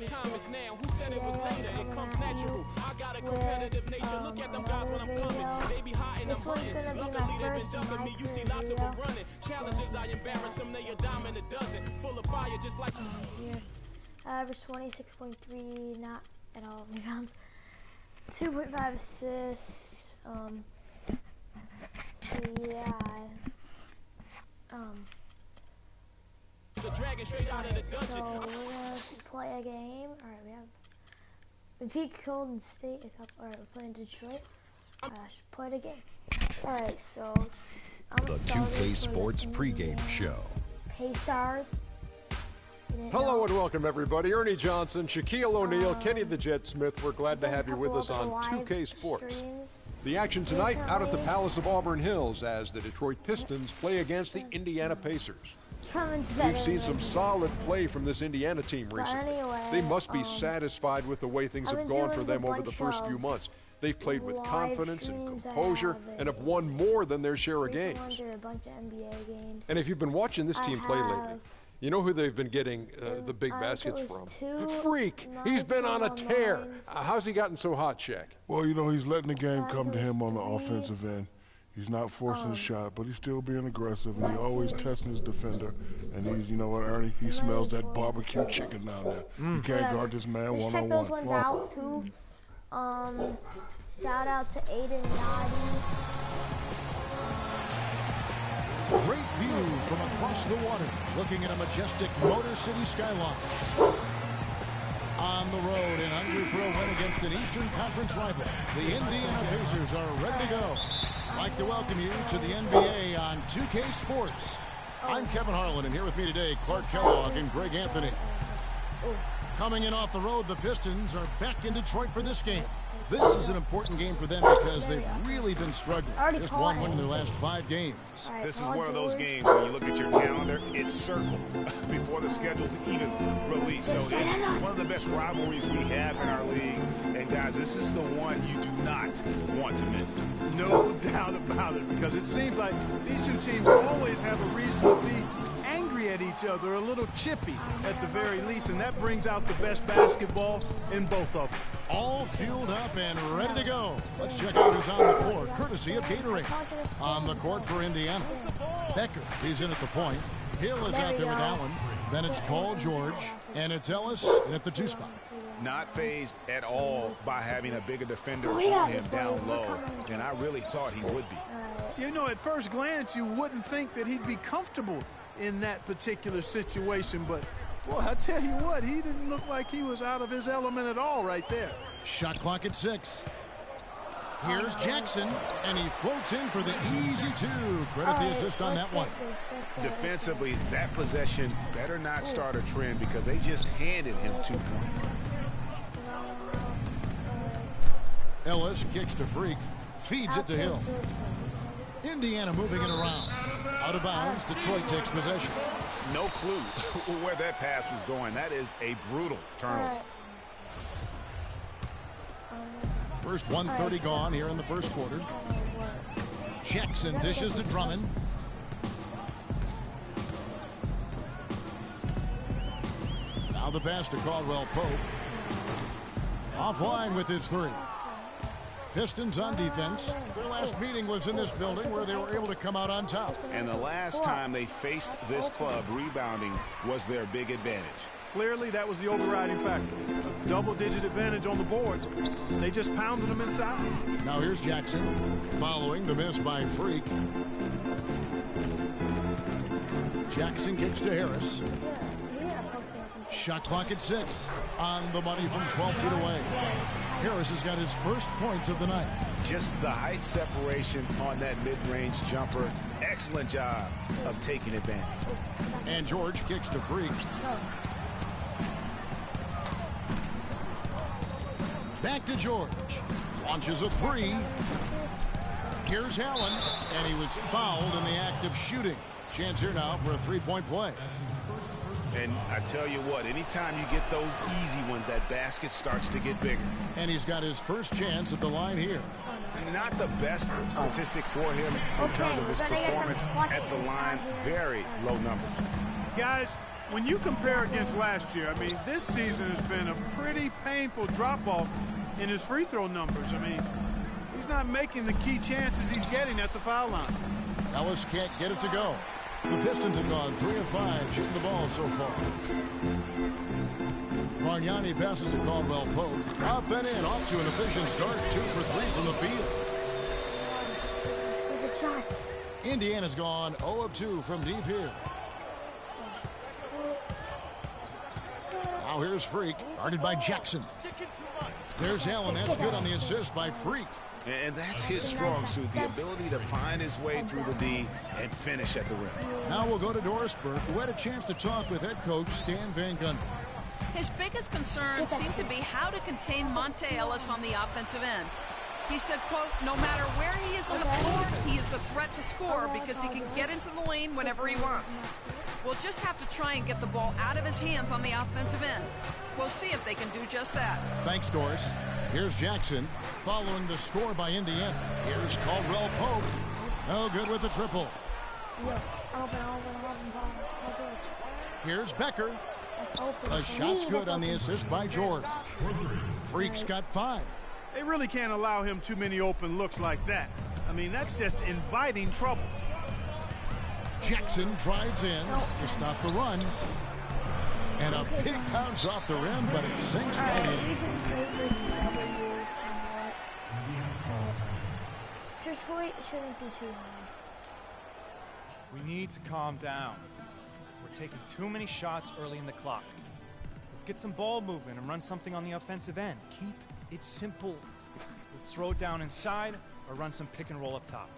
time is now. Who said it was later? It comes natural. I got a competitive nature. Look at them guys when I'm coming. They be hot and I'm hunting. Luckily they've been ducking me. You see lots of them running. Challenges I embarrass them. They a dime and a dozen. Full of fire just like. Average 26.3, not at all rebounds. 2.5 assists. So yeah. The dragon straight out of the dungeon. So we're gonna play a game. Alright, we beat Golden State a couple. Alright, we're playing Detroit. I should play the game. Alright, so I'm the 2K Sports pregame show. Paystars. Hello and welcome everybody. Ernie Johnson, Shaquille O'Neal, Kenny the Jet Smith. We're glad to have you with us on 2K Sports. The action tonight out at the Palace of Auburn Hills as the Detroit Pistons play against the Indiana Pacers. We've seen some solid play from this Indiana team recently. They must be satisfied with the way things have gone for them over the first few months. They've played with confidence and composure and have won more than their share of games. And if you've been watching this team play lately, you know who they've been getting the big baskets from? Freak! He's been on a tear. How's he gotten so hot, Shaq? Well, you know, he's letting the game come to him on the offensive end. He's not forcing a shot, but he's still being aggressive, and he's always testing his defender. And he's, you know what, Ernie? He smells that barbecue chicken down there. You can't guard this man one-on-one. Check those ones out, too. Shout out to Aiden Noddy. Great view from across the water, looking at a majestic Motor City skyline. On the road and hungry for a win against an Eastern Conference rival, the Indiana Pacers are ready to go. I'd like to welcome you to the NBA on 2K Sports. I'm Kevin Harlan, and here with me today, Clark Kellogg and Greg Anthony. Coming in off the road, the Pistons are back in Detroit for this game. This is an important game for them because they've really been struggling. Just one win in their last 5 games. This is one of those games when you look at your calendar, it's circled before the schedule's even released. So it's one of the best rivalries we have in our league. And guys, this is the one you do not want to miss. No doubt about it, because it seems like these two teams always have a reason to be angry at each other, a little chippy at the very least, and that brings out the best basketball in both of them. All fueled up and ready to go. Let's check out who's on the floor, courtesy of Gatorade. On the court for Indiana, Becker is in at the point. Hill is out there with Allen. Then it's Paul George, and it's Ellis at the 2 spot. Not fazed at all by having a bigger defender on him down low, and I really thought he would be. You know, at first glance, you wouldn't think that he'd be comfortable in that particular situation, but boy, I tell you what, he didn't look like he was out of his element at all right there. Shot clock at 6. Here's Jackson, and he floats in for the easy 2. Credit the assist on that one. Defensively, that possession better not start a trend because they just handed him 2 points. Ellis kicks to Freak, feeds it to Hill. Indiana moving it around. Out of bounds, Detroit takes possession. No clue where that pass was going. That is a brutal turnover. First 1:30 gone here in the first quarter. Jackson dishes to Drummond. Now the pass to Caldwell Pope. Offline with his 3. Pistons on defense. Their last meeting was in this building where they were able to come out on top. And the last time they faced this club, rebounding was their big advantage. Clearly, that was the overriding factor. A double-digit advantage on the boards. They just pounded them inside. Now here's Jackson, following the miss by Freak. Jackson kicks to Harris. Shot clock at 6. On the money from 12 feet away. Harris has got his first points of the night. Just the height separation on that mid-range jumper. Excellent job of taking advantage. And George kicks to Freak. Back to George. Launches a 3. Here's Allen. And he was fouled in the act of shooting. Chance here now for a 3-point play. And I tell you what, anytime you get those easy ones, that basket starts to get bigger. And he's got his first chance at the line here. Not the best statistic for him in terms of his performance at the line. Very low numbers. Guys, when you compare against last year, I mean, this season has been a pretty painful drop-off in his free throw numbers. I mean, he's not making the key chances he's getting at the foul line. Ellis can't get it to go. The Pistons have gone 3 of 5 shooting the ball so far. Bargnani passes to Caldwell Pope. Up and in, off to an efficient start. 2 for 3 from the field. Indiana's gone 0 of 2 from deep here. Now here's Freak, guarded by Jackson. There's Allen. That's good on the assist by Freak. And that's his strong suit, the ability to find his way through the D and finish at the rim. Now we'll go to Dorisburg, who had a chance to talk with head coach Stan Van Gundy. His biggest concern seemed to be how to contain Monta Ellis on the offensive end. He said, quote, no matter where he is on the floor, he is a threat to score because he can get into the lane whenever he wants. We'll just have to try and get the ball out of his hands on the offensive end. We'll see if they can do just that. Thanks, Doris. Here's Jackson following the score by Indiana. Here's Caldwell Pope. No good with the triple. Here's Becker. The shot's good on the assist by George. Freak's got 5. They really can't allow him too many open looks like that. I mean, that's just inviting trouble. Jackson drives in to stop the run. And a big bounce off the rim, but it sinks right in. Detroit shouldn't be too hard. We need to calm down. We're taking too many shots early in the clock. Let's get some ball movement and run something on the offensive end. Keep it simple. Let's throw it down inside or run some pick and roll up top.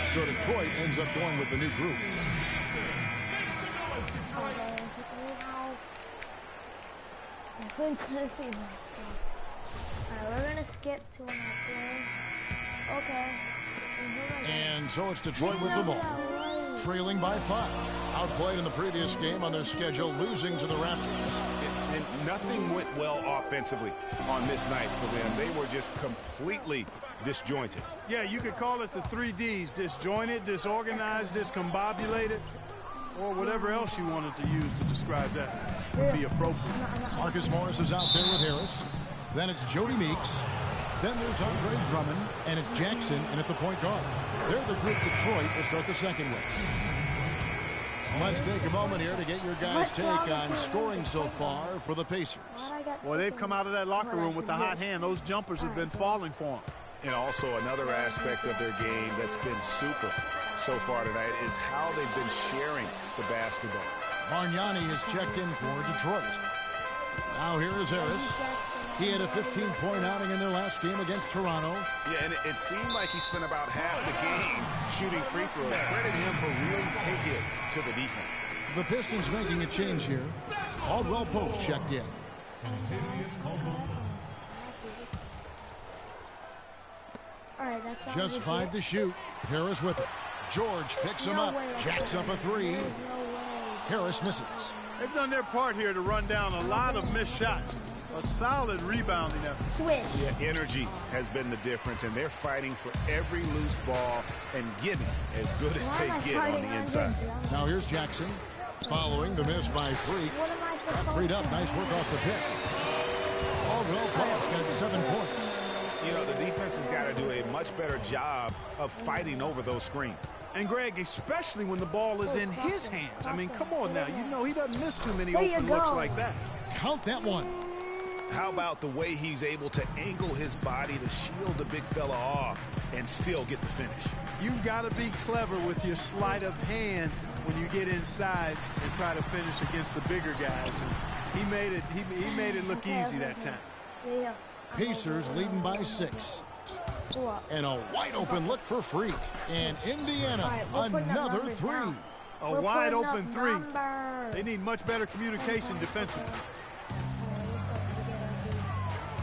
So Detroit ends up going with the new group. Alright, we're gonna skip to another play. Okay. And so it's Detroit with the ball, trailing by 5. Outplayed in the previous game on their schedule, losing to the Raptors. And nothing went well offensively on this night for them. They were just completely disjointed. Yeah, you could call it the 3 Ds: disjointed, disorganized, discombobulated, or whatever else you wanted to use to describe that would be appropriate. Marcus Morris is out there with Harris. Then it's Jody Meeks. Then there's Andre Drummond, and it's Jackson in at the point guard. They're the group Detroit will start the second with. Let's take a moment here to get your guys' take on scoring so far for the Pacers. Boy, they've come out of that locker room with the hot hand. Those jumpers have been falling for them. And also another aspect of their game that's been super so far tonight is how they've been sharing the basketball. Bargnani is checked in for Detroit. Now here is Harris. He had a 15-point outing in their last game against Toronto. Yeah, and it seemed like he spent about half the game shooting free throws. Credit him for really taking it to the defense. The Pistons making a change here. Caldwell Pope checked in. Just 5 to shoot. Harris with it. George picks him up. Jacks up a 3. Harris misses. They've done their part here to run down a lot of missed shots. A solid rebounding effort. Yeah, energy has been the difference, and they're fighting for every loose ball and getting as good as they get on the inside. Now here's Jackson. Following the miss by Freak. Got freed up. Nice work off the pick. Caldwell Pope's got 7 points. You know, the defense has got to do a much better job of fighting over those screens. And Greg, especially when the ball is in his hands. I mean, come on now. You know he doesn't miss too many open looks like that. Count that one. How about the way he's able to angle his body to shield the big fella off and still get the finish? You've got to be clever with your sleight of hand when you get inside and try to finish against the bigger guys. And he made it look easy that time. Pacers leading by 6. And a wide open look for Freak. And Indiana, another three. A wide open three. They need much better communication defensively.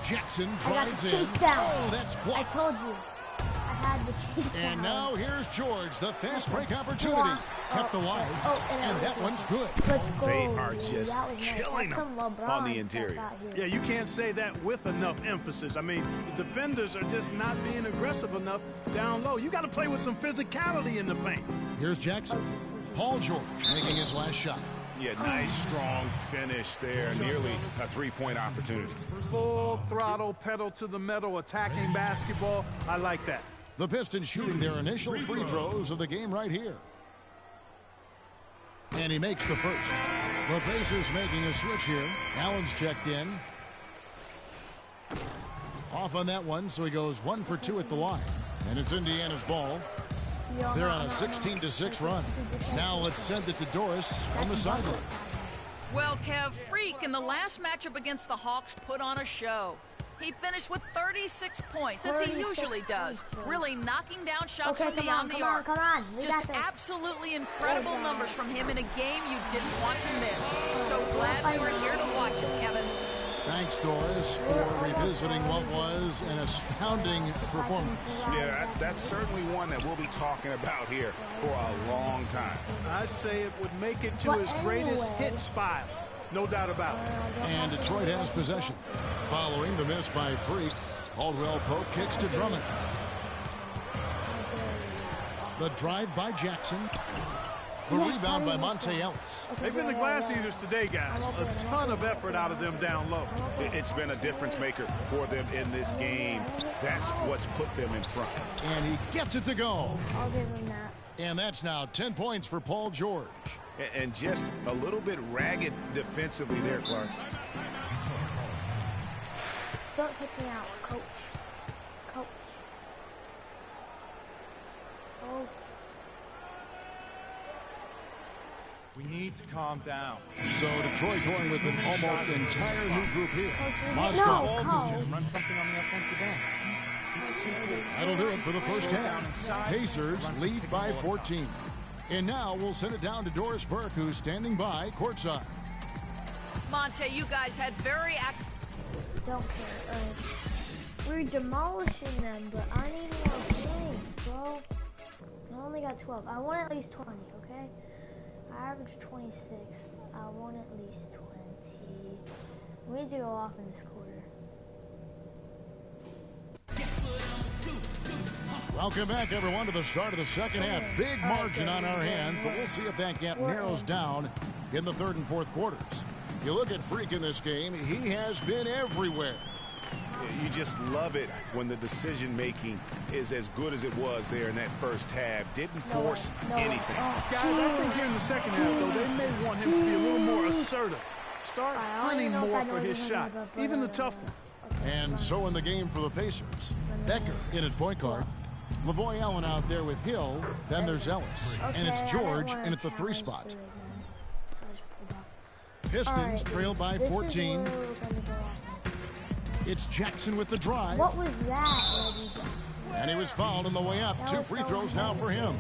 Jackson drives in. Oh, that's blocked. I told you. I had the chase down. And now here's George, the fast break opportunity. Kept alive, and that one's good. Let's go. They are just killing them on the interior. Yeah, you can't say that with enough emphasis. I mean, the defenders are just not being aggressive enough down low. You got to play with some physicality in the paint. Here's Jackson. Paul George making his last shot. Yeah, nice, strong finish there. Nearly a three-point opportunity. Full throttle, pedal to the metal, attacking basketball. I like that. The Pistons shooting their initial free throws of the game right here. And he makes the first. The Pacers making a switch here. Allen's checked in. Off on that one, so he goes 1 for 2 at the line. And it's Indiana's ball. They're on a 16-6 run. Now let's send it to Doris on the sideline. Well, Kev, Freak in the last matchup against the Hawks put on a show. He finished with 36 points, as he usually does, really knocking down shots from beyond the arc. Just absolutely incredible numbers from him in a game you didn't want to miss. So glad we were here to watch it, Kevin. Thanks, Doris, for revisiting what was an astounding performance. Yeah, that's certainly one that we'll be talking about here for a long time. I'd say it would make it to his greatest hits file. No doubt about it. And Detroit has possession. Following the miss by Freak, Caldwell Pope kicks to Drummond. The drive by Jackson. The rebound by Monte Ellis. They've been the glass eaters today, guys. A ton of effort out of them down low. It's been a difference maker for them in this game. That's what's put them in front. And he gets it to go. I'll give him that. And that's now 10 points for Paul George. And just a little bit ragged defensively there, Clark. Don't take me out, coach. Coach. Oh. We need to calm down. So Detroit going with an almost entire new group here. Moscow run something on the offensive end. That'll do it for the first half. Pacers lead by 14. And now we'll send it down to Doris Burke, who's standing by courtside. Monte, you guys had very Don't care. We're demolishing them, but I need more points, bro. I only got 12. I want at least 20, okay? I averaged 26. I want at least 20. We need to go off in this quarter. Welcome back, everyone, to the start of the second half. Big margin on our hands, but we'll see if that gap narrows down in the third and fourth quarters. You look at Freak in this game, he has been everywhere. You just love it when the decision-making is as good as it was there in that first half. Didn't force anything. Guys, I think here in the second half, though, they may want him to be a little more assertive. Start hunting more for his shot, even the tough one. And so in the game for the Pacers, Becker in at point guard. Lavoy Allen out there with Hill. Then there's Ellis. And it's George in at the 3 spot. Pistons trail by 14. It's Jackson with the drive. What was that? And he was fouled on the way up. 2 free throws now for him.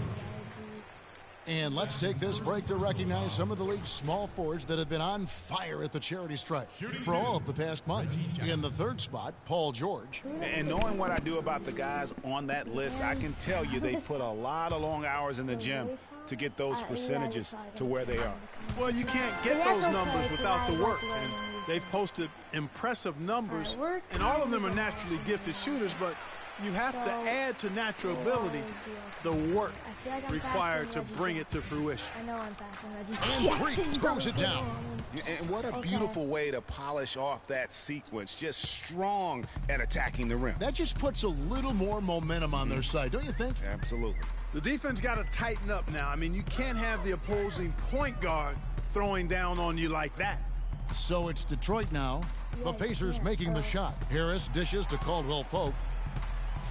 And let's take this break to recognize some of the league's small forwards that have been on fire at the charity stripe for all of the past month. In the 3rd spot, Paul George. And knowing what I do about the guys on that list, I can tell you they put a lot of long hours in the gym to get those percentages to where they are. Well, you can't get those numbers without the work. And they've posted impressive numbers, and all of them are naturally gifted shooters, but you have to add to natural ability the work required to bring it to fruition. I know I'm fast. And Freak throws it down. And what a beautiful way to polish off that sequence. Just strong at attacking the rim. That just puts a little more momentum on their side, don't you think? Absolutely. The defense got to tighten up now. I mean, you can't have the opposing point guard throwing down on you like that. So it's Detroit now. The Pacers making the shot. Harris dishes to Caldwell Pope.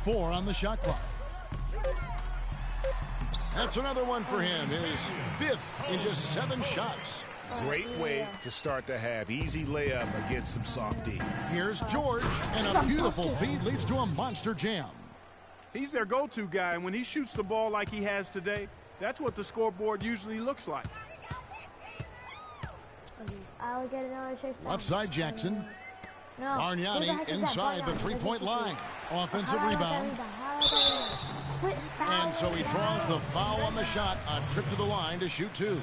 4 on the shot clock. That's another one for him. His 5th in just 7 shots. Great way to start the half. Easy layup against some soft D. Here's George, and a beautiful feed leads to a monster jam. He's their go-to guy, and when he shoots the ball like he has today, that's what the scoreboard usually looks like. I'll get another chase. Left side Jackson. No. Bargnani inside the three-point line. Offensive rebound. And so he draws the foul on the shot. A trip to the line to shoot 2.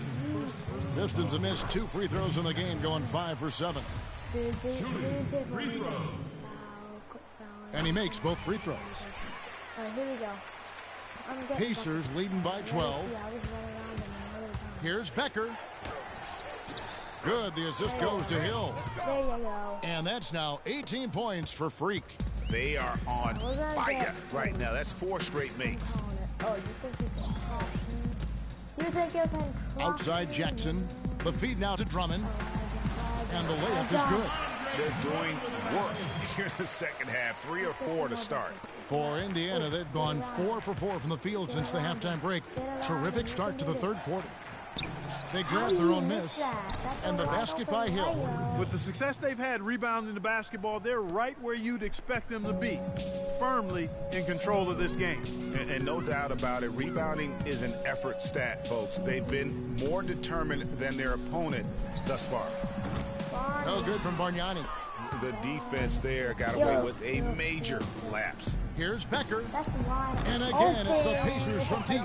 Pistons have missed 2 free throws in the game, going 5 for 7. And he makes both free throws. Here we go. Pacers leading by 12. Here's Becker. Good. The assist goes to Hill. There you go. And that's now 18 points for Freak. They are on fire right now. That's 4 straight makes. Oh, you think you can outside Jackson. The feed now to Drummond. And the layup is good. They're doing work here in the second half. 3 or 4 to start. For Indiana, they've gone 4 for 4 from the field since the halftime break. Terrific start to the third quarter. They grabbed their own miss, and the basket by Hill. With the success they've had rebounding the basketball, they're right where you'd expect them to be, firmly in control of this game. And no doubt about it, rebounding is an effort stat, folks. They've been more determined than their opponent thus far. No good from Bargnani. The defense there got away with a major lapse. Here's Becker. And again, it's the Pacers from deep.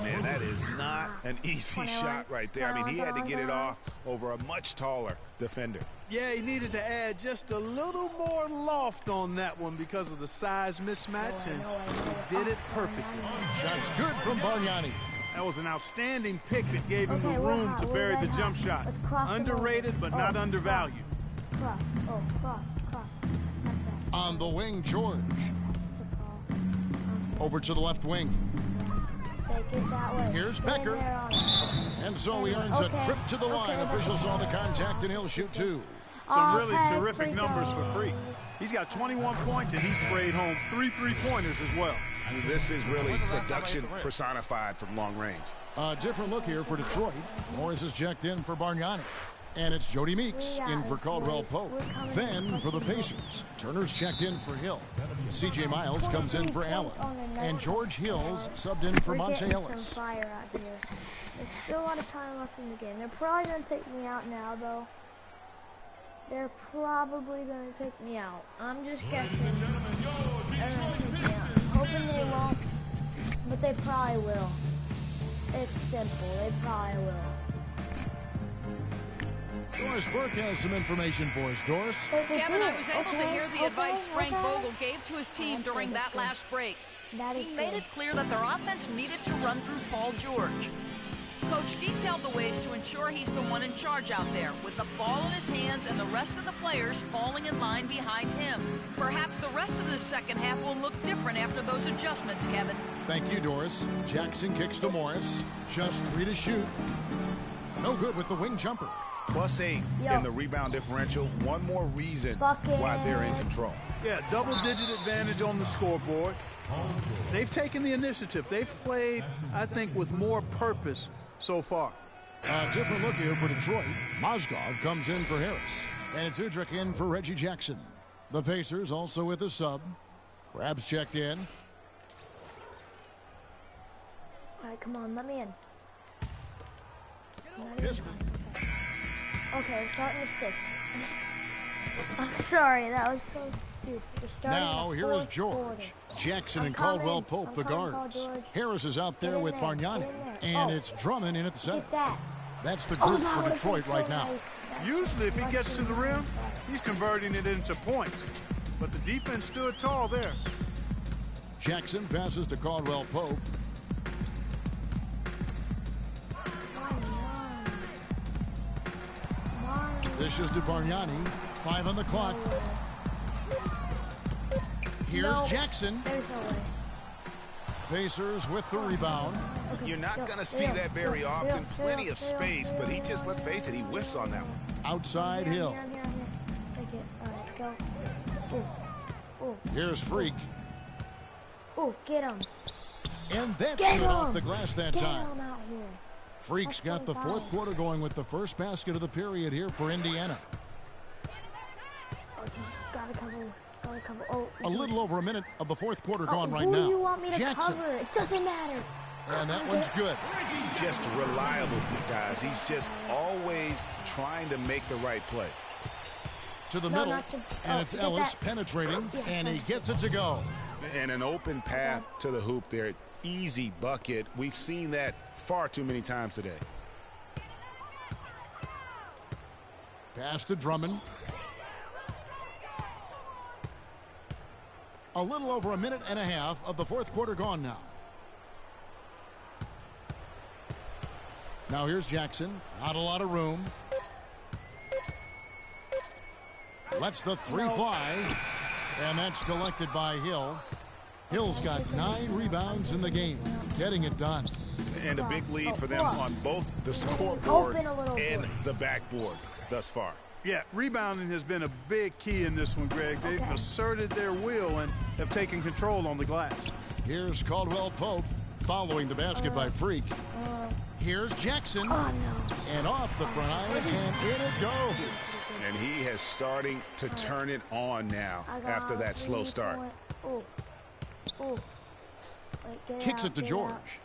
Man, that is not an easy shot right there. I mean, he had to get it off over a much taller defender. Yeah, he needed to add just a little more loft on that one because of the size mismatch, and he did it perfectly. Shots good from Bargnani. That was an outstanding pick that gave him the room to bury the jump shot. Underrated, but not undervalued. Cross. On the wing, George. Over to the left wing. Here's Becker. And so he earns a trip to the line. Officials saw the contact, and he'll shoot 2. Some really terrific numbers for Freak. He's got 21 points, and he sprayed home 3 3-pointers as well. I mean, this is really production personified from long range. A different look here for Detroit. Morris is checked in for Bargnani. And it's Jody Meeks in for Caldwell Pope. Then for the Pacers, Turner's checked in for Hill. C.J. Miles comes in for Allen. And George Hill's subbed in for Monte Ellis. There's still a lot of time left in the game. They're probably going to take me out now, though. They're probably going to take me out. I'm just guessing. They're going to take me out. I'm hoping they won't, but they probably will. It's simple. They probably will. Doris Burke has some information for us. Doris? Kevin, I was able to hear the advice Frank Vogel gave to his team during that last break. He made it clear that their offense needed to run through Paul George. Coach detailed the ways to ensure he's the one in charge out there, with the ball in his hands and the rest of the players falling in line behind him. Perhaps the rest of the second half will look different after those adjustments, Kevin. Thank you, Doris. Jackson kicks to Morris. Just 3 to shoot. No good with the wing jumper. +8 in the rebound differential. One more reason why they're in control. Yeah, double-digit advantage on the scoreboard. They've taken the initiative. They've played, I think, with more purpose so far. A different look here for Detroit. Mozgov comes in for Harris. And it's Udrich in for Reggie Jackson. The Pacers also with a sub. Krabs checked in. All right, come on, let me in. Okay, starting with 6. I'm sorry, that was so stupid. Now, here is George. Jackson and Caldwell Pope, the guards. Harris is out there with Bargnani. And it's Drummond in at the center. That's the group for Detroit right now. Usually, if he gets to the rim, he's converting it into points. But the defense stood tall there. Jackson passes to Caldwell Pope. Dishes to Bargnani. 5 on the clock. Here's Jackson. There's no way. Pacers with the rebound. You're not going to see that very often. Plenty of space, but he just, let's face it, he whiffs on that one. Outside Hill. Take it. All right, go. Ooh. Here's Freak. Oh, get him. And that's good off the glass that time. Get him out here. Freak's got the fourth quarter going with the first basket of the period here for Indiana. Oh, just gotta cover. cover. Oh, A little over a minute of the fourth quarter gone right who now. do you want me to Jackson. cover? It doesn't matter. And that one's good. Just reliable, guys. He's just always trying to make the right play. To the middle, and it's Ellis penetrating, and he gets it to go. And an open path to the hoop there. Easy bucket. We've seen that far too many times today. Pass to Drummond. A little over a minute and a half of the fourth quarter gone now. Now here's Jackson. Not a lot of room. Lets the three fly. And that's collected by Hill. Hill's got 9 rebounds in the game. Getting it done. And a big lead for them on both the scoreboard and the backboard thus far. Yeah, rebounding has been a big key in this one, Greg. They've asserted their will and have taken control on the glass. Here's Caldwell Pope following the basket by Freak. Here's Jackson. And off the front eye, and in it goes. And he has starting to turn it on now after that slow start. Kicks it to George.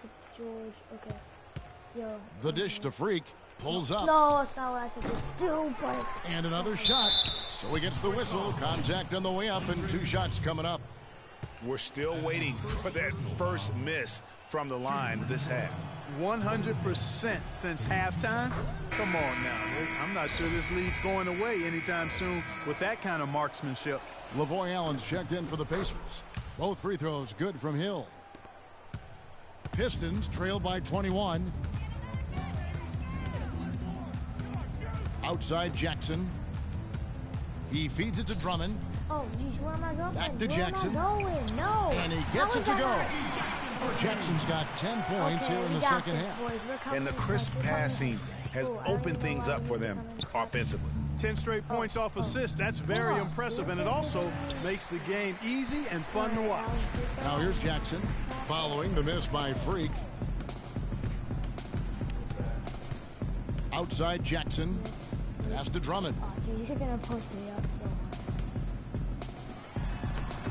The dish to Freak. Pulls up. No, it's not what I said to do, but... And another shot. So he gets the whistle. Contact on the way up, and 2 shots coming up. We're still waiting for that first miss from the line this half. 100% since halftime? Come on now. I'm not sure this lead's going away anytime soon with that kind of marksmanship. Lavoy Allen's checked in for the Pacers. Both free throws good from Hill. Pistons trail by 21. Outside Jackson. He feeds it to Drummond. Oh, geez, where am I going? Back to Jackson. No. And he gets it to go. Jackson's got 10 points here in the second half. And the crisp passing has opened things up for them offensively. 10 straight points off assist. That's very impressive, and it also makes the game easy and fun to watch. Now here's Jackson following the miss by Freak. Outside Jackson. Pass to Drummond. You're gonna post me up, so.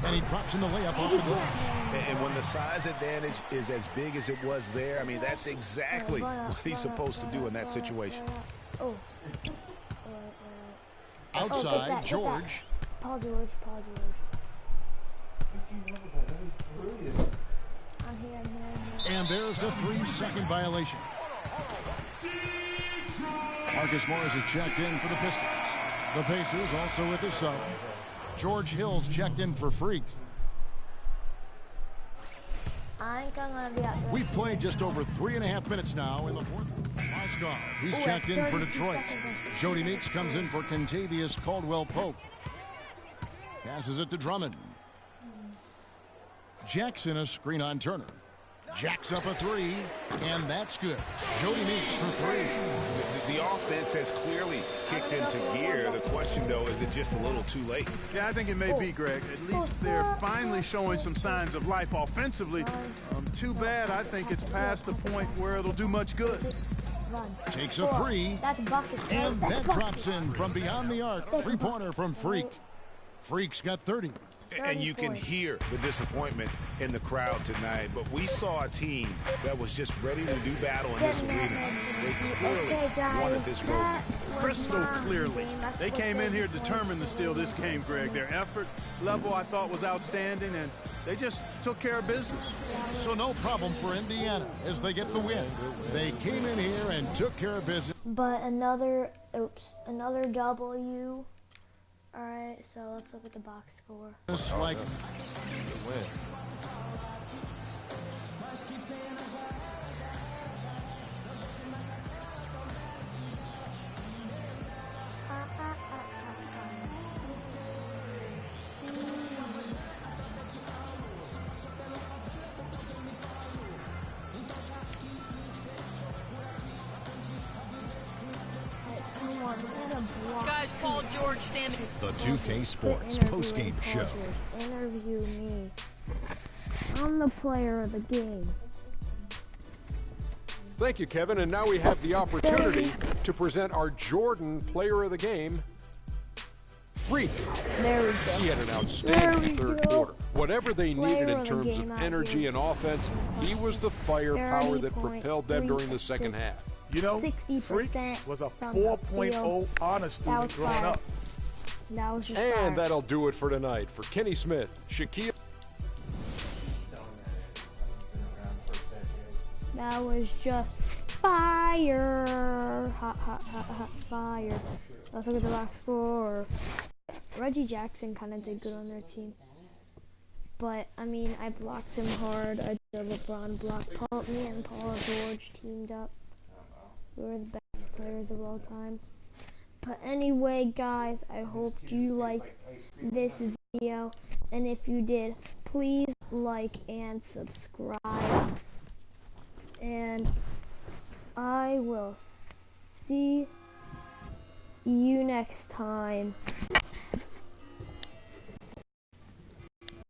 And he drops in the layup off the glass. And when the size advantage is as big as it was there, I mean, that's exactly what he's supposed to do in that situation. Outside, George. Paul George. I'm here. And there's the 3-second violation. Marcus Morris is checked in for the Pistons. The Pacers also with the sub. George Hill's checked in for Freak. We've played just over 3.5 minutes now in the fourth. Mozgov, he's checked in for Detroit. Jody Meeks comes in for Contavious Caldwell Pope. Passes it to Drummond. Jackson a screen on Turner. Jacks up a 3, and that's good. Jody Meeks for 3. The offense has clearly kicked into gear. The question, though, is it just a little too late? Yeah, I think it may be, Greg. At least they're finally showing some signs of life offensively. Too bad. I think it's past the point where it'll do much good. Takes a 3, and that drops in from beyond the arc. 3-pointer from Freak. Freak's got 30. And you can hear the disappointment in the crowd tonight. But we saw a team that was just ready to do battle in this arena. They clearly wanted this road. Crystal clearly. They came in here determined to steal this game, Greg. Their effort level, I thought, was outstanding, and they just took care of business. So no problem for Indiana as they get the win. They came in here and took care of business. But another W. All right, so let's look at the box score. Just like win. Guys, Paul George standing. The 2K Sports postgame show. Interview me. I'm the player of the game. Thank you, Kevin. And now we have the opportunity to present our Jordan Player of the Game, freak. There we go. He had an outstanding third quarter. Whatever they needed in of the terms game of out energy here. and offense, he was the firepower that 30 propelled them during the second half. You know, 60% Freak was a from the 4.0 field. honor student was growing fire. up. That was just And fire. that'll do it for tonight. For Kenny Smith, Shaquille. That was just fire. Hot, hot, hot, hot fire. Let's look at the box score. Reggie Jackson kind of did good on their team. But, I mean, I blocked him hard. I did a LeBron block. Me and Paul George teamed up. We were the best players of all time. But anyway, guys, I hope you liked this video. And if you did, please like and subscribe. And I will see you next time.